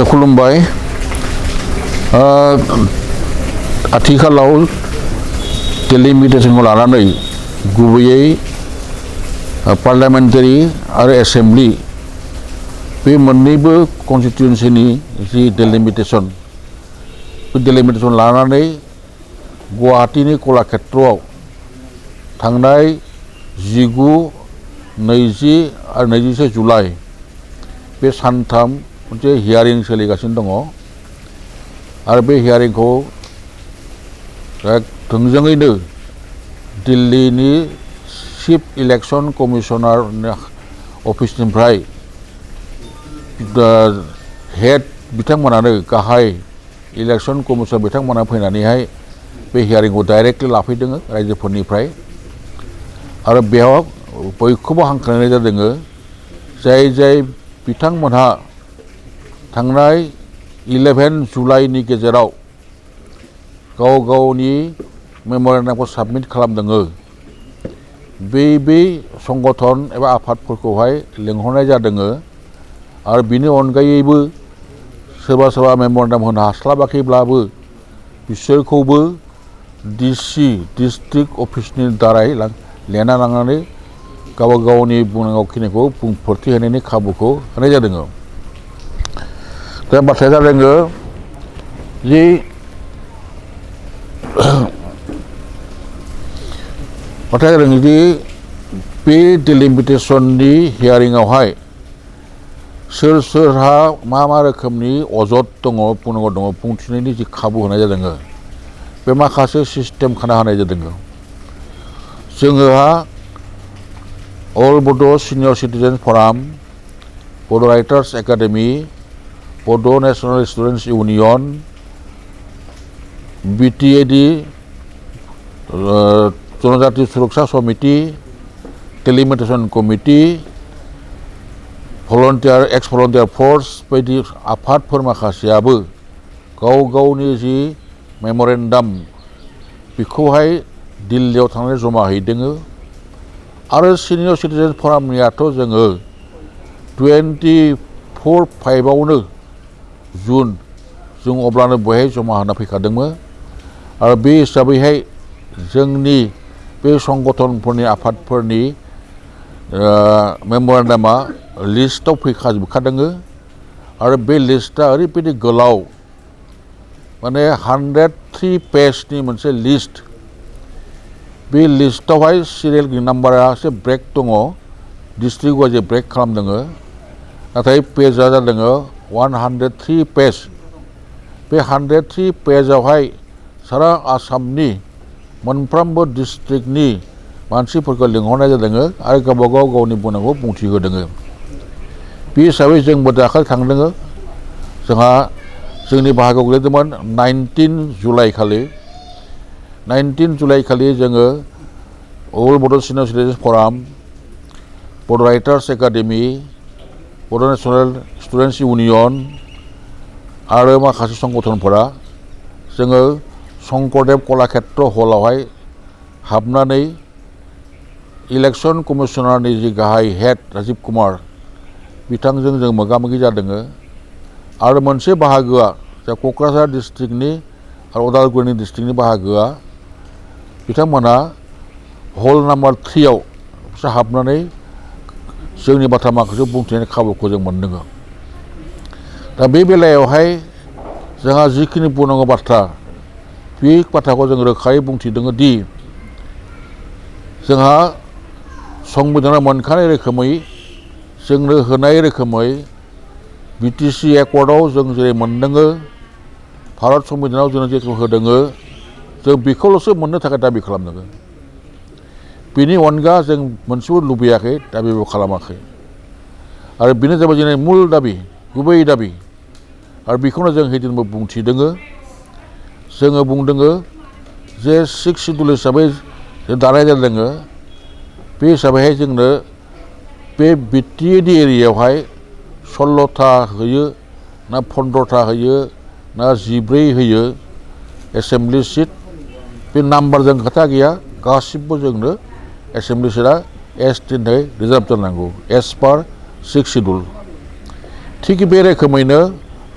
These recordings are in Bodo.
खुलुमबाय आथिखालाव डेलिमिटेसनखौ लानानै गुबैयै पार्लियामेन्टारि आरो एसेम्बलि बे मोननैबो कन्स्टिटिउन्सिनि जि डेलिमिटेसन बे डेलिमिटेसन लानानै गुवाहाटीनि कलाक्षेत्रआव थांनाय 19, 20 आरो 21 जुलाइ बे सानथाम मोनसे हियारिं सोलिगासिनो दङ आरो बे हियारिंखौ थोंजोङैनो दिल्लीनि चिफ इलेक्शन कमिशनार अफिसनिफ्राय हेड बिथांमोनानो गाहाय इलेक्शन कमिशनार बिथांमोना फैनानैहाय बे हियारिंखौ डाइरेक्टलि लाफैदों रायजोफोरनिफ्राय आरो बेयाव बयखौबो हांख्रायनाय जादों जाय बिथांमोनहा थांनाय 11 जुलाइनि गेजेराव गाव गावनि मेम'रेन्डामखौ साबमिट खालामदों बे संगठन एबा आफादफोरखौहाय लिंहरनाय जादों आरो बिनि अनगायैबो सोरबा मेम'रेन्डाम होनो हास्लाबाखैब्लाबो बिसोरखौबो डिसि डिस्ट्रिक्ट अफिसनि दारै लेना लांनानै गावबा गावनि बुंनांगौखिनिखौ बुंफोरथि होनायनि खाबुखौ होनाय जादों। दा बाथ्राया जादों जि बाथ्राया जादों जि बे डेलिमिटेसननि हियारिंआवहाय सोरहा मा रोखोमनि अजद दङ बुंनांगौ दङ बुंथिनायनि जि खाबु होनाय जादों बे माखासे सिस्टेम खाना होनाय जादों। जोंहा अल बड' सिनियर सिटिजेन फराम, बड' राइटार्स एकाडेमि, बड' नेशनेल स्टुडेन्ट्स इउनियन, बिटिएडि जनजाति सुरक्षा समिति, डेलिमिटेसन कमिटि, भलन्टियार एक्स भलन्टियार फर्स बायदि आफादफोर माखासेयाबो गाव गावनि जि मेम'रेन्डाम बेखौहाय दिल्लीयाव थांनानै जमा हैदों आरो सिनियर सिटिजेन फरामनियाथ' जोङो 24/5 जुन जों अब्लानो बहाय जमा होना फैखादोंमोन आरो बे हिसाबैहाय जोंनि बे संगठनफोरनि आफादफोरनि मेम'रेन्डामा लिस्टआव फैखाजोबखादों आरो बे लिस्टआ ओरैबायदि गोलाव माने 103 पेजनि मोनसे लिस्ट। बे लिस्टआवहाय सिरियेल नाम्बारा एसे ब्रेक दङ, डिस्ट्रिक्ट वाइज ब्रेक खालामदों, नाथाय पेजआ जादों 103 पेज। बे 103 पेजावहाय सारा आसामनि मोनफ्रोमबो डिस्ट्रिक्टनि मानसिफोरखौ लिंहरनाय जादों आरो गावबा गावनि बुंनांगौ बुंथि होदों। बे हिसाबै जोंबो दाखालि थांदों। जोंहा जोंनि बाहागोआव गोलैदोंमोन 19 जुलाइ खालि। 19 जुलाइ खालि जोङो अल बड' सिनियर सिटिजेन फराम, बड' राइटार्स एकाडेमि, बड' नेशनेल स्टुडेन्ट्स इउनियन आरो माखासे संगठनफोरा जोङो शंकरदेव कलाक्षेत्र हलावहाय हाबनानै इलेक्शन कमिशनारनि जि गाहाय हेड राजिब कुमार बिथांजों जों मोगा मोगि जादों आरो मोनसे बाहागोआ जा क'क्राझार डिस्ट्रिक्टनि आरो उदालगुरिनि डिस्ट्रिक्टनि बाहागोआ बिथांमोना हल नाम्बार 3 आव हाबनानै जोंनि बाथ्रा माखासे बुंथिनायनि खाबुखौ जों मोनदों। दा बे बेलायावहाय जोंहा जिखिनि बुंनांगौ बाथ्रा बे बाथ्राखौ जों रोखायै बुंथिदों दि जोंहा संबिधानाव मोनखानाय रोखोमै जोंनो होनाय रोखोमै बिटिसि एकर्डआव जों जेरै मोनदों भारत संबिधानाव जोंनो जेखौ होदों जों बेखौल'सो मोननो थाखाय दाबि खालामदों। बेनि अनगा जों मोनसेबो लुबैयाखै, दाबिबो खालामाखै आरो बेनो जाबाय जोंनि मुल दाबि, गुबै दाबि आरो बेखौनो जों हैदिनबो बुंथिदों। जोङो बुंदों जे 6 सिड्युल हिसाबै दानाय जादों। बे हिसाबैहाय जोंनो बे बिटिएडि एरियायावहाय 16था होयो ना 15था होयो ना 14 होयो एसेम्बलि सिट, बे नाम्बारजों खोथा गैया, गासिबो जोंनो एसेम्बलि सिटआ एस-10 रिजार्भ जानांगौ एस पार 6 सिड्युल। थिग बे रोखोमैनो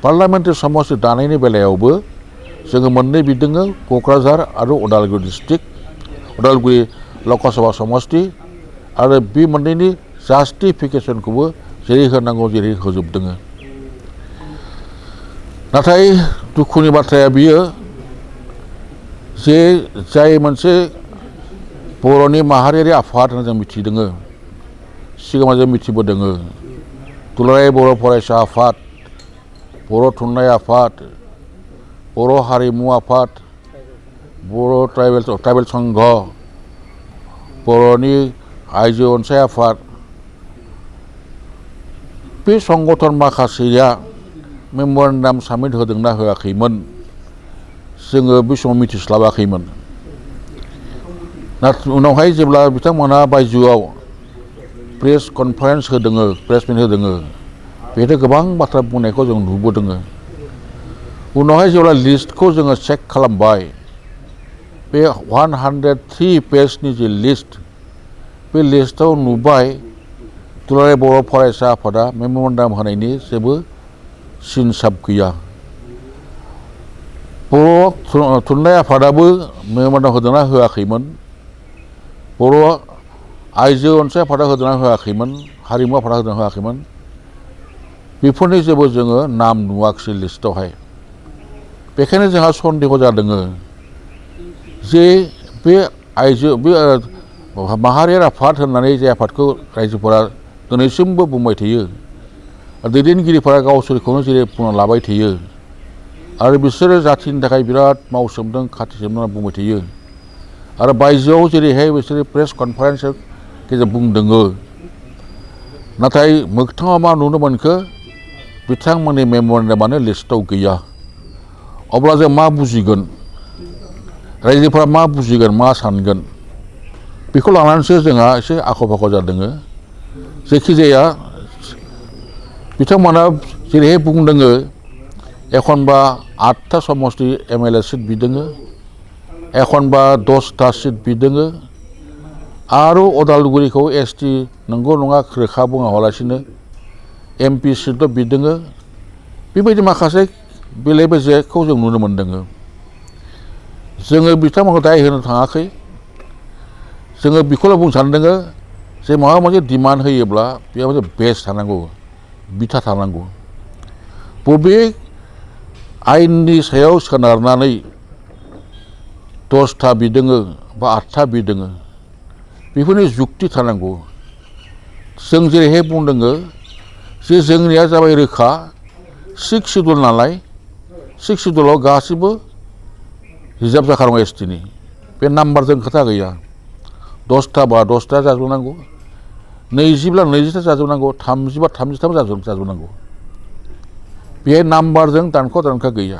पार्लियामेन्टारि समष्टि दानायनि बेलायावबो जोङो मोननै बिदोङो क'क्राझार आरो उदालगुरि डिस्ट्रिक्ट उदालगुरि लकसभा समष्टि आरो बे मोननैनि जास्टिफिकेसनखौबो जेरै होनांगौ जेरै होजोबदों नाथाय दुखुनि बाथ्राया बियो जे जाय मोनसे बर'नि माहारियारि आफाद होनना जों मिथिदों सिगाङाव जों मिथिबोदों दुलाराय बर' फरायसा आफाद बर' थुनलाइ आफाद बर' हारिमु आफाद बर' ट्राइबेल संघ बर'नि आइजो अनसाय आफाद बे संगठन माखासेया मेम'रेन्डाम साबमिट होदोंना होआखैमोन जोङो बे समाव मिथिस्लाबाखैमोन नाथाय उनावहाय जेब्ला बिथांमोना बायजोआव प्रेस कनफारेन्स होदों प्रेस मिट होदों बेहाय गोबां बाथ्रा बुंनायखौ जों नुबोदों उनावहाय जेब्ला लिस्टखौ जोङो चेक खालामबाय बे 103 पेजनि जे लिस्ट बे लिस्टआव नुबाय दुलाराय बर' फरायसा आफादा मेम'रेन्डाम होनायनि जेबो सिन साब गैया बर' थुनलाइ आफादाबो मेम'रेन्डाम होदोंना होआखैमोन बर' आइजो अनसाय आफादा होदोंना होआखैमोन हारिमु आफादा होदोंना होआखैमोन बेफोरनि जेबो जोङो नाम नुवाखिसै लिस्टआवहाय बेखायनो जोंहा सन्देह जादों जे बे आइजो बे माहारियारि आफाद होननानै जे आफादखौ रायजोफोरा दिनैसिमबो बुंबाय थायो दैदेनगिरिफोरा गावसोरखौनो जेरै बुंना लाबाय थायो आरो बिसोरो जाथिनि थाखाय बिराद मावसोमदों खाथिसोमदों होनना बुंबाय थायो आरो बायजोआव जेरैहाय बिसोरो प्रेस कनफारेन्स गेजेर बुंदों नाथाय मोगथाङाव मा नुनो मोनखो बिथांमोननि मेम'रेन्डामानो लिस्टआव गैया अब्ला जों मा बुजिगोन रायजोफोरा मा बुजिगोन मा सानगोन बेखौ लानानैसो जोंहा एसे आख' फाख' जादों जायखिजाया बिथांमोना जेरैहाय बुंदों एखनबा 8था समष्टि MLA सिट बिदों एखनबा 10था सिट बिदों आरो उदालगुरिखौ ST नंगौ नङा रोखा बुङालासिनो MP सिटल' बिदों बेबायदि माखासे बेले बेजेखौ जों नुनो मोनदों जोङो बिथांमोनखौ दाय होनो थाङाखै जोङो बेखौल' बुंनो सानदों जे माबा मोनसे डिमान्ड होयोब्ला बेयाव मोनसे बेस थानांगौ बिथा थानांगौ बबे आयेननि सायाव सोनारनानै 10था बिदों बा 8था बिदों बेफोरनि जुक्ति थानांगौ जों जेरैहाय बुंदों जे जोंनिया जाबाय रोखा 6 सिडुल नालाय 6 सिडुलाव गासिबो रिजार्भ जाखानांगौ STनि बे नाम्बारजों खोथा गैया 10था बा 10था जाजोबनांगौ 20 ब्ला 20था जाजोबनांगौ 30 बा 30था जाजोबनांगौ बेहाय नाम्बारजों दानखा गैया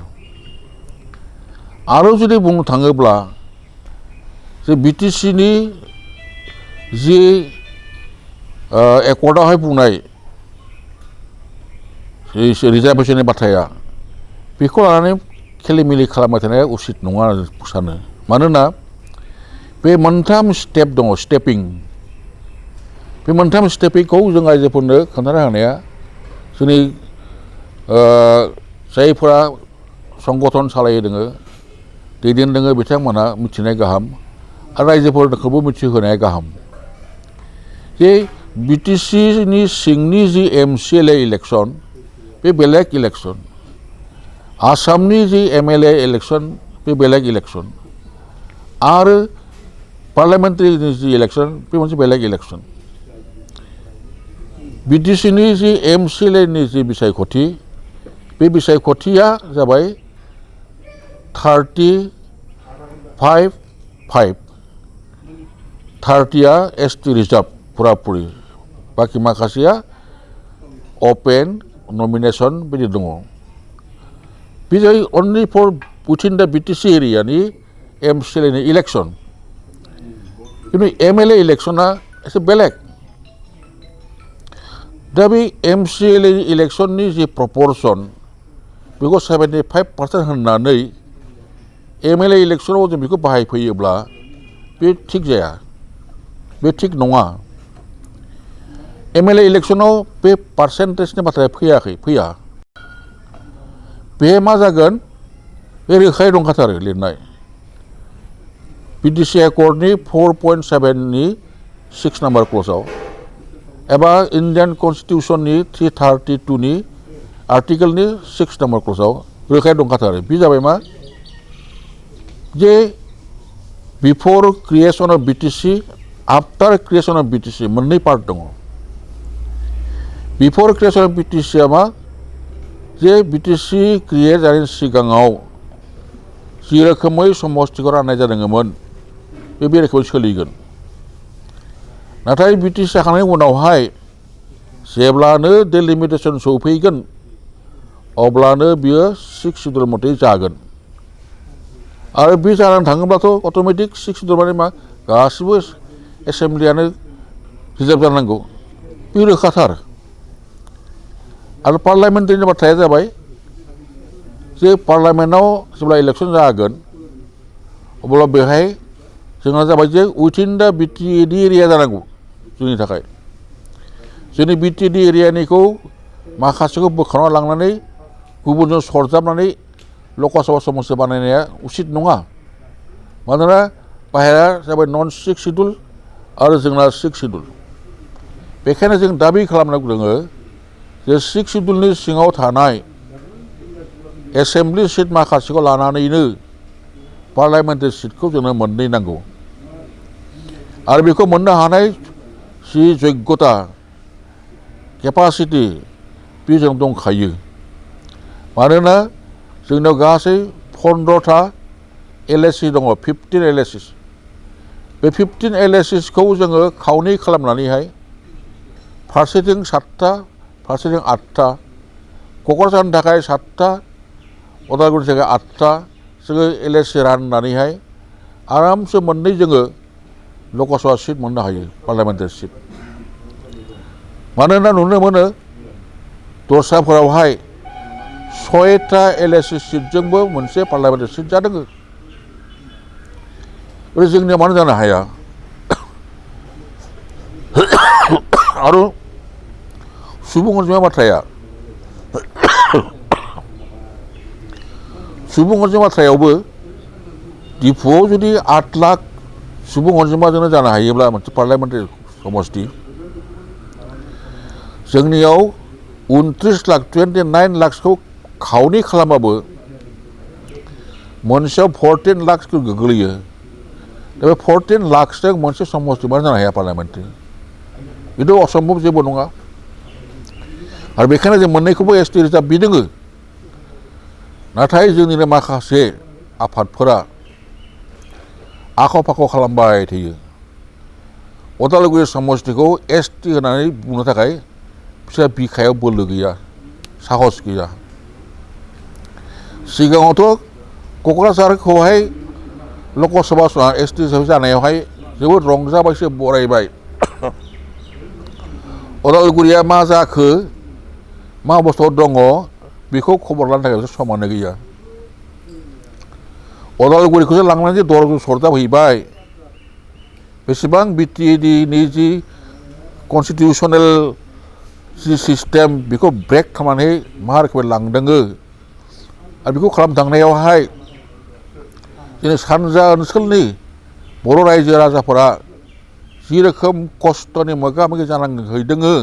आरो जुदि बुंनो थाङोब्ला जे BTCनि जि एकर्डआवहाय बुंनाय रिजार्भेशननि बाथ्राया बेखौ लानानै खेलिमेलि खालामबाय थानाया उचित नङा सानो मानोना बे मोनथाम स्टेप दङ स्टेपिं बे मोनथाम स्टेपिंखौ जों रायजोफोरनो खोन्थानो हानाया जोंनि जायफोरा संगठन सालायदों दैदेनदों बिथांमोनहा मिथिनाय गाहाम आरो रायजोफोरखौबो मिथिहोनाया गाहाम जे BTCनि सिंनि जि MCLA इलेक्सन बे बेलेग इलेक्सन आसामनि जि MLA इलेक्सन बे बेलेग इलेक्सन आरो पार्लियामेन्टारि जि इलेक्सन बे मोनसे बेलेग इलेक्सन BTCनि जि MCLAनि जि बिसायख'थि बे बिसायख'थिया जाबाय 35-5 30आ ST रिजार्भ पुरापुरि बाखि माखासेया अपेन नमिनेसन बिदि दङ बे जाय अनलि फर उइथिन दा BTC एरियानि MCLAनि इलेक्सन खिन्थु MLA इलेक्सना एसे बेलेग दा बे MCLA इलेक्सननि जि प्रपर्सन बेखौ 75% होननानै MLA इलेक्सनाव जों बेखौ बाहायफैयोब्ला बे थिग जाया बे थिग नङा MLA इलेक्सनाव बे पार्सेन्टेजनि बाथ्राया फैया बे मा जागोन बे रोखायै दंखाथारो लिरनाय बिटिसि एकर्डनि 4.7 6 नाम्बार क्लजाव एबा इन्डियान कन्स्टिटिउसननि 332 आर्टिकेलनि 6 नाम्बार क्लजाव रोखायै दंखाथारो बे जाबाय मा जे before creation of BTC after creation of BTC मोननै पार्ट दङ बिफोर क्रिएशन अफ बिटिसिया मा जे बिटिसि क्रिएट जानायनि सिगाङाव जि रोखोमै समस्तिखौ राननाय जादोंमोन बे रोखोमै सोलिगोन नाथाय बिटिसि जाखांनायनि उनावहाय जेब्लानो डेलिमिटेसन सौफैगोन अब्लानो बियो 6 शिड्युल मथे जागोन आरो बे जानानै थाङोब्लाथ' अट'मेटिक 6 शिड्युल माने मा गासिबो एसेम्ब्लियानो रिजार्भ जानांगौ बे रोखाथार आरो पार्लामेन्टारिनि बाथ्राया जाबाय जे पार्लामेन्टआव जेब्ला इलेक्सन जागोन अब्ला बेहाय जोंहा जाबाय जे उइथिन दा बिटिएडि एरिया जानांगौ जोंनि थाखाय जोंनि बिटिएडि एरियानिखौ माखासेखौ बोखारना लांनानै गुबुनजों सरजाबनानै लकसभा समस्या बानायनाया उचित नङा मानोना बाहेरा जाबाय नन 6 शिड्युल आरो जोंना 6 शिड्युल बेखायनो जों दाबि खालामनांगौ दङ जे 6 शिड्युलनि सिङाव थानाय एसेम्ब्लि सिट माखासेखौ लानानैनो पार्लामेन्टारि सिटखौ जोंनो मोननै नांगौ आरो बेखौ मोननो हानाय जि जग्यता केपासिटि बे जों दंखायो मानोना जोंनाव गासै 15था एलएसि दङ 15 एलएसि बे 15 एलएसिखौ जोङो खावनै खालामनानैहाय फारसेथिं 7था फारसेथिं 8था क'क्राझारनि थाखाय 7था उदालगुरिनि थाखाय 8था जोङो एलएसि राननानैहाय आरामसे मोननै जोङो लकसभा सिट मोननो हायो पार्लामेन्टारि सिट मानोना नुनो मोनो दस्राफोरावहाय 6था एलएसि सिटजोंबो मोनसे पार्लामेन्टारि सिट जादों ओरै जोंनिया मानो जानो हाया आरो सुबुं अनजिमा बाथ्राया सुबुं अनजिमा बाथ्रायावबो डिफुआव जुदि 8 लाख सुबुं अनजिमाजोंनो जानो हायोब्ला मोनसे पार्लामेन्टारि समष्टि जोंनियाव 29 लाख 29 लाखखौ खावनै खालामबाबो मोनसेयाव 14 लाखखौ गोग्लैयो दा बे 14 लाखजों मोनसे समष्टि मानो जानो हाया पार्लामेन्टारि बेथ' असम्भब जेबो नङा आरो बेखायनो जों मोननैखौबो एसटि रिजार्भ बिदोङो नाथाय जोंनिनो माखासे आफादफोरा आख' फाख' खालामबाय थायो उदालगुरि समष्टिखौ एसटि होननानै बुंनो थाखाय बिसोरहा बिखायाव बोलो गैया साहस गैया सिगाङावथ' क'क्राझारखौहाय लकसभा एसटि जानायावहाय जोबोद रंजाबायसो बरायबाय उदालगुरिया मा जाखो मा अबस्थायाव दङ बेखौ खबर लानो थाखाय बिसोर समानो गैया उदालगुरिखौसो लांनानै जे दरजों सरजाबहैबाय बेसेबां बिटिएडिनि जि कनस्टिटिउसनेल जि सिस्टेम बेखौ ब्रेक खालामनानै मा रोखोमै लांदोङो आरो बेखौ खालामनो थांनायावहाय जोंनि सानजा ओनसोलनि बर' रायजो राजाफोरा जि रोखोम खस्थ'नि मोगा मोगि जानांहैदोङो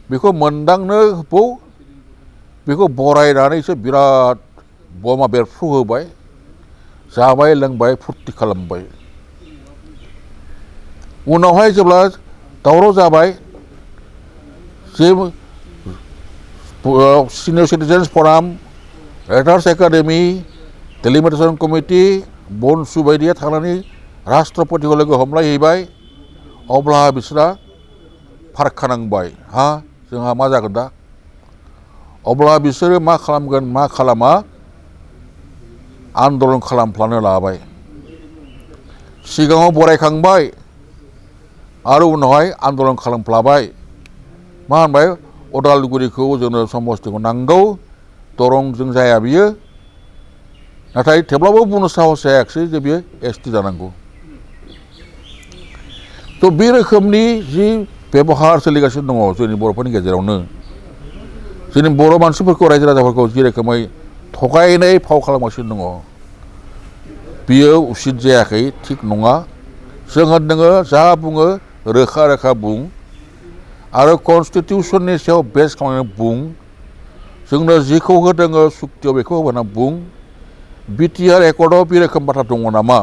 बेखौ मोनदांनो बेखौ बरायनानैसो बिराद बमा बेरफ्रु होबाय जाबाय लोंबाय फुरथि खालामबाय उनावहाय जेब्ला दावराव जाबाय जे senior citizens forum writers academy delimitation committee बनसु बायदिया थांनानै राष्ट्रपतिखौ लोगो हमलायहैबाय अब्ला बिसोरा फारखानांबाय हा जोंहा मा जागोन दा अब्ला बिसोरो मा खालामगोन मा खालामा आन्दलन खालामफ्लानो लाबाय सिगाङाव बरायखांबाय आरो उनावहाय आन्दलन खालामफ्लाबाय मा होनबाय उदालगुरिखौ जोंनो समष्टिखौ नांगौ दरंजों जाया बियो नाथाय थेवब्लाबो बुंनो साहस जायाखिसै जे बियो एसटि जानांगौ थ' बे रोखोमनि जि बेबहार सोलिगासिनो दङ जोंनि बर'फोरनि गेजेरावनो जोंनि बर' मानसिफोरखौ रायजो राजाफोरखौ जि रोखोमै थगायनाय फाव खालामगासिनो दङ बियो उसित जायाखै थिग नङा जोङो नोङो जा बुङो रोखा रोखा बुं आरो कनस्टिटिउसननि सायाव बेस खालामनानै बुं जोंनो जिखौ होदोङो सुक्तियाव बेखौ होबाना बुं बिटिआर एकर्डआव बे रोखोम बाथ्रा दङ नामा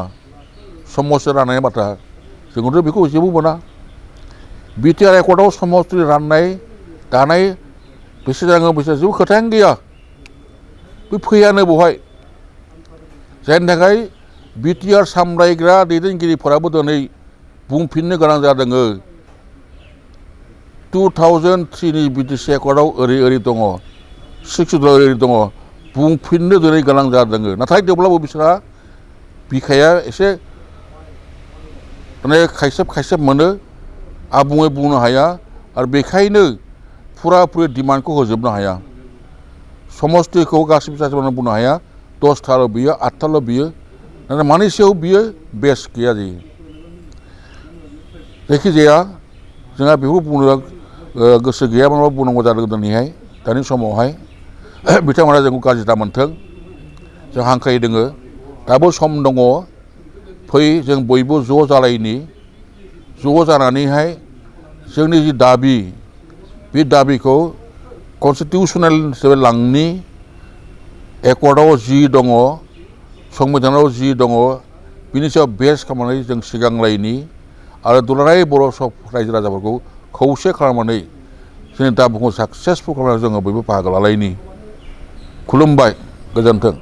समस्ति राननाय बाथ्रा जोंथ' बेखौ जेबो मोना बिटिआर एकर्डआव समस्ति राननाय दानाय बेसे जानांगौ बेसे जेबो खोथायानो गैया बे फैयानो बेवहाय जायनि थाखाय बिटिआर सामलायग्रा दैदेनगिरिफोराबो दिनै बुंफिननो गोनां जादों 2003नि बिटिसि एकर्डआव ओरै दङ 6 ओरै दङ बुंफिननो दिनै गोनां जादों नाथाय थेवब्लाबो बिसोरहा बिखाया एसे माने खायसेब मोनो आबुङै बुंनो हाया आरो बेखायनो फुराफुरि डिमान्डखौ होजोबनो हाया समस्तिखौ गासिबो जाजोबनानै बुंनो हाया 10थाल' बियो 8थाल' बियो नाथाय मानि सायाव बियो बेस गैया जायो जायखिजाया जोंहा बेखौ बुंनो गोसो गैयामोनबा बुंनांगौ जादों दिनैहाय दानि समावहाय बिथांमोना जोंखौ गाज्रि दामोनथों जों हांख्रायदोङो दाबो सम दङ फै जों बयबो ज' जालायनि ज' जानानैहाय जोंनि जि दाबि बे दाबिखौ कनस्टिटिउसनेल हिसाबै लांनि एकर्डआव जि दङ संबिधानाव जि दङ बिनि सायाव बेस खालामनानै जों सिगांलायनि आरो दुलाराय बर' रायजो राजाफोरखौ खौसे खालामनानै जोंनि दाबिखौ साक्सेसफुल खालामनानै जोङो बयबो बाहागो लालायनि खुलुमबाय गोजोन्थों